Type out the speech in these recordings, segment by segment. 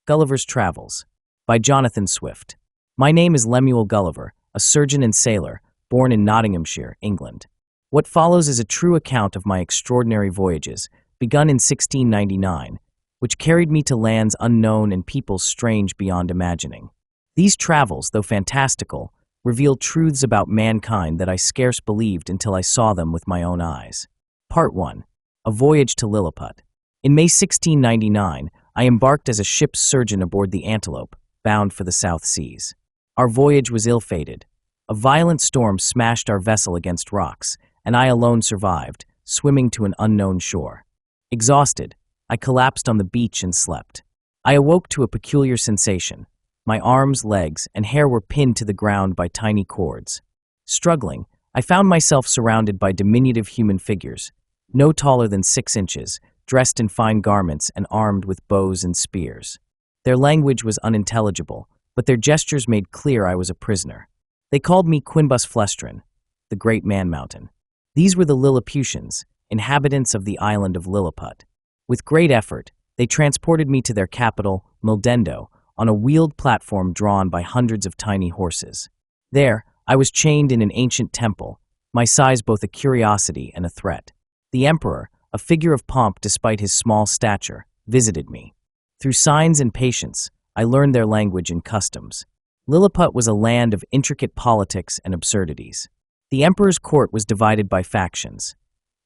Gulliver's Travels by Jonathan Swift. My name is Lemuel Gulliver, a surgeon and sailor, born in Nottinghamshire, England. What follows is a true account of my extraordinary voyages, begun in 1699, which carried me to lands unknown and peoples strange beyond imagining. These travels, though fantastical, reveal truths about mankind that I scarce believed until I saw them with my own eyes. Part 1. A Voyage to Lilliput. In May 1699, I embarked as a ship's surgeon aboard the Antelope, bound for the South Seas. Our voyage was ill-fated. A violent storm smashed our vessel against rocks, and I alone survived, swimming to an unknown shore. Exhausted, I collapsed on the beach and slept. I awoke to a peculiar sensation. My arms, legs, and hair were pinned to the ground by tiny cords. Struggling, I found myself surrounded by diminutive human figures, no taller than 6 inches, dressed in fine garments and armed with bows and spears. Their language was unintelligible, but their gestures made clear I was a prisoner. They called me Quinbus Flestrin, the Great Man Mountain. These were the Lilliputians, inhabitants of the island of Lilliput. With great effort, they transported me to their capital, Mildendo, on a wheeled platform drawn by hundreds of tiny horses. There, I was chained in an ancient temple, my size both a curiosity and a threat. The emperor, a figure of pomp despite his small stature, visited me. Through signs and patience, I learned their language and customs. Lilliput was a land of intricate politics and absurdities. The emperor's court was divided by factions: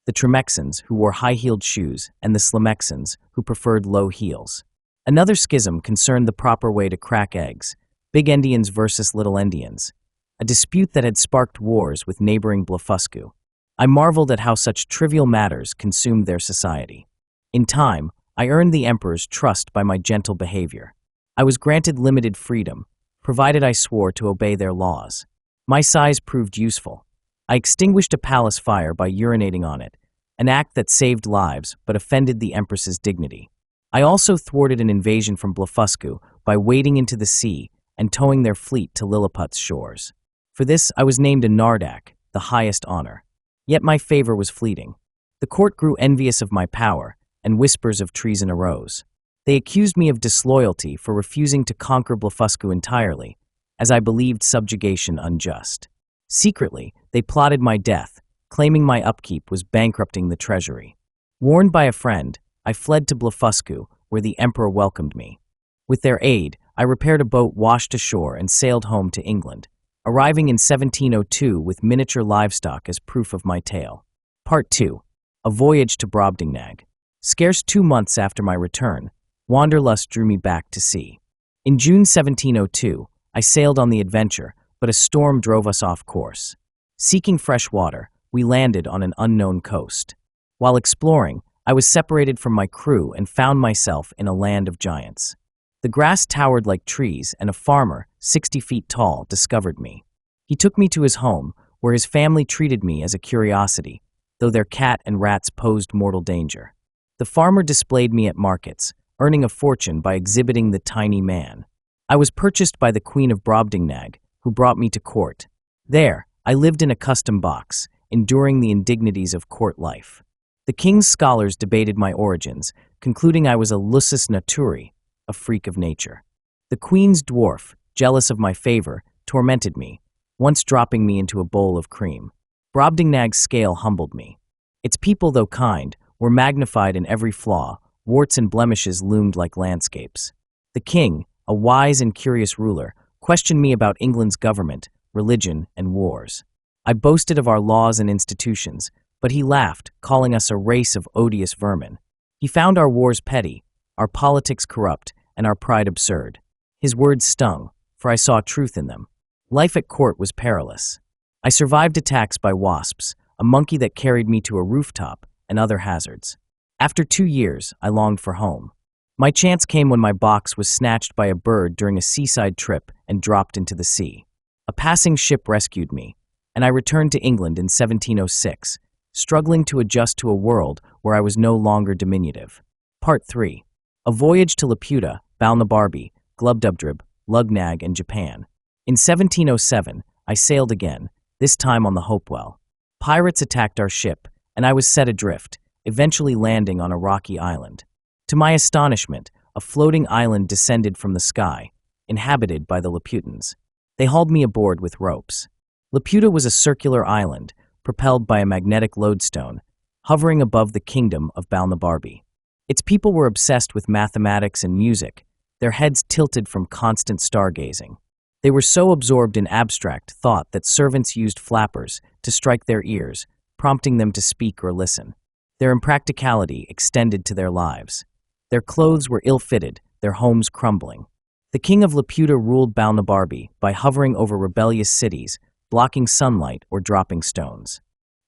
the Tremexans, who wore high-heeled shoes, and the Slamexans, who preferred low heels. Another schism concerned the proper way to crack eggs: Big Endians versus Little Endians, a dispute that had sparked wars with neighboring Blefuscu. I marveled at how such trivial matters consumed their society. In time, I earned the emperor's trust by my gentle behavior. I was granted limited freedom, provided I swore to obey their laws. My size proved useful. I extinguished a palace fire by urinating on it, an act that saved lives but offended the empress's dignity. I also thwarted an invasion from Blefuscu by wading into the sea and towing their fleet to Lilliput's shores. For this, I was named a Nardak, the highest honor. Yet my favor was fleeting. The court grew envious of my power, and whispers of treason arose. They accused me of disloyalty for refusing to conquer Blefuscu entirely, as I believed subjugation unjust. Secretly, they plotted my death, claiming my upkeep was bankrupting the treasury. Warned by a friend, I fled to Blefuscu, where the emperor welcomed me. With their aid, I repaired a boat washed ashore and sailed home to England, arriving in 1702 with miniature livestock as proof of my tale. Part 2. A Voyage to Brobdingnag. Scarce 2 months after my return, wanderlust drew me back to sea. In June 1702, I sailed on the adventure, but a storm drove us off course. Seeking fresh water, we landed on an unknown coast. While exploring, I was separated from my crew and found myself in a land of giants. The grass towered like trees, and a farmer, 60 feet tall, discovered me. He took me to his home, where his family treated me as a curiosity, though their cat and rats posed mortal danger. The farmer displayed me at markets, earning a fortune by exhibiting the tiny man. I was purchased by the Queen of Brobdingnag, who brought me to court. There, I lived in a custom box, enduring the indignities of court life. The king's scholars debated my origins, concluding I was a lusus naturae, a freak of nature. The queen's dwarf, jealous of my favor, tormented me, once dropping me into a bowl of cream. Brobdingnag's scale humbled me. Its people, though kind, were magnified in every flaw, warts and blemishes loomed like landscapes. The king, a wise and curious ruler, questioned me about England's government, religion, and wars. I boasted of our laws and institutions, but he laughed, calling us a race of odious vermin. He found our wars petty, our politics corrupt, and our pride absurd. His words stung, for I saw truth in them. Life at court was perilous. I survived attacks by wasps, a monkey that carried me to a rooftop, and other hazards. After 2 years, I longed for home. My chance came when my box was snatched by a bird during a seaside trip and dropped into the sea. A passing ship rescued me, and I returned to England in 1706, struggling to adjust to a world where I was no longer diminutive. Part 3. A Voyage to Laputa, Balnabarbi, Glubdubdrib, Lugnag, and Japan. In 1707, I sailed again, this time on the Hopewell. Pirates attacked our ship, and I was set adrift, eventually landing on a rocky island. To my astonishment, a floating island descended from the sky, inhabited by the Laputans. They hauled me aboard with ropes. Laputa was a circular island, propelled by a magnetic lodestone, hovering above the kingdom of Balnibarbi. Its people were obsessed with mathematics and music, their heads tilted from constant stargazing. They were so absorbed in abstract thought that servants used flappers to strike their ears, prompting them to speak or listen. Their impracticality extended to their lives. Their clothes were ill-fitted, their homes crumbling. The king of Laputa ruled Balnibarbi by hovering over rebellious cities, blocking sunlight or dropping stones.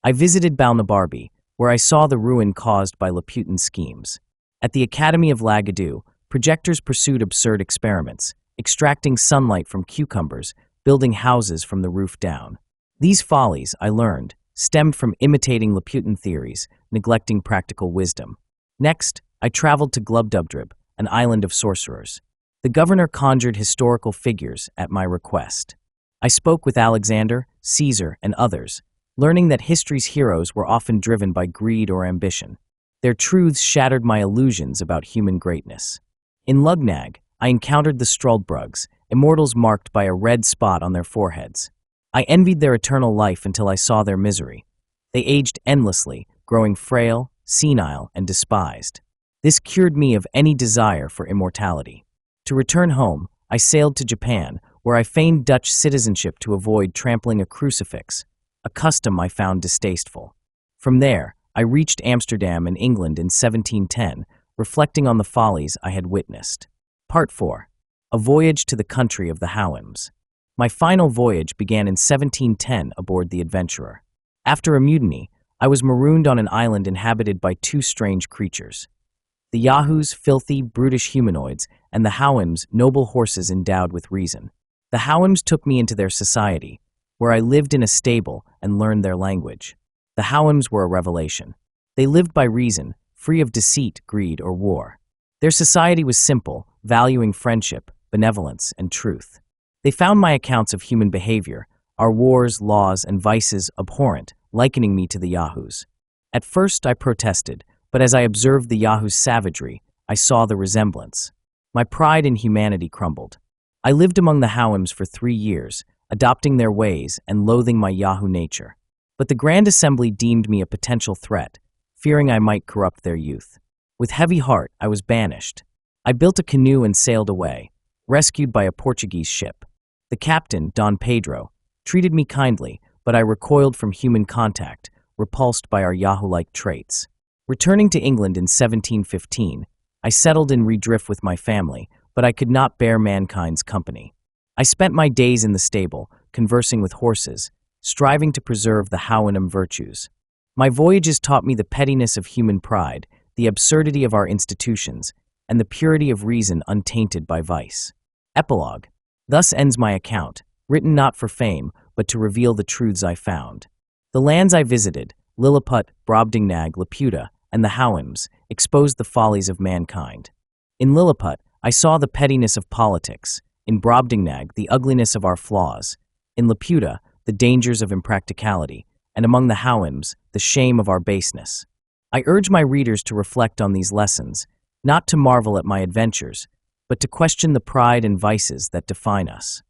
I visited Balnibarbi, where I saw the ruin caused by Laputan schemes. At the Academy of Lagadu, projectors pursued absurd experiments, extracting sunlight from cucumbers, building houses from the roof down. These follies, I learned, stemmed from imitating Laputan theories, neglecting practical wisdom. Next, I traveled to Glubdubdrib, an island of sorcerers. The governor conjured historical figures at my request. I spoke with Alexander, Caesar, and others, learning that history's heroes were often driven by greed or ambition. Their truths shattered my illusions about human greatness. In Lugnag, I encountered the Struldbrugs, immortals marked by a red spot on their foreheads. I envied their eternal life until I saw their misery. They aged endlessly, growing frail, senile, and despised. This cured me of any desire for immortality. To return home, I sailed to Japan, where I feigned Dutch citizenship to avoid trampling a crucifix, a custom I found distasteful. From there, I reached Amsterdam in England in 1710, reflecting on the follies I had witnessed. Part 4. A Voyage to the Country of the Houyhnhnms. My final voyage began in 1710 aboard the Adventurer. After a mutiny, I was marooned on an island inhabited by two strange creatures. The Yahoos, filthy, brutish humanoids, and the Houyhnhnms, noble horses endowed with reason. The Houyhnhnms took me into their society, where I lived in a stable and learned their language. The Houyhnhnms were a revelation. They lived by reason, free of deceit, greed, or war. Their society was simple, valuing friendship, benevolence, and truth. They found my accounts of human behavior, our wars, laws, and vices abhorrent, likening me to the Yahoos. At first I protested, but as I observed the Yahoos' savagery, I saw the resemblance. My pride in humanity crumbled. I lived among the Houyhnhnms for 3 years, adopting their ways and loathing my Yahoo nature. But the Grand Assembly deemed me a potential threat, fearing I might corrupt their youth. With heavy heart, I was banished. I built a canoe and sailed away, rescued by a Portuguese ship. The captain, Don Pedro, treated me kindly, but I recoiled from human contact, repulsed by our Yahoo-like traits. Returning to England in 1715, I settled in Redrift with my family, but I could not bear mankind's company. I spent my days in the stable, conversing with horses, striving to preserve the Houyhnhnm virtues. My voyages taught me the pettiness of human pride, the absurdity of our institutions, and the purity of reason untainted by vice. Epilogue. Thus ends my account, written not for fame, but to reveal the truths I found. The lands I visited, Lilliput, Brobdingnag, Laputa, and the Houyhnhnms, exposed the follies of mankind. In Lilliput, I saw the pettiness of politics. In Brobdingnag, the ugliness of our flaws. In Laputa, the dangers of impracticality. And among the Houyhnhnms, the shame of our baseness. I urge my readers to reflect on these lessons, not to marvel at my adventures, but to question the pride and vices that define us.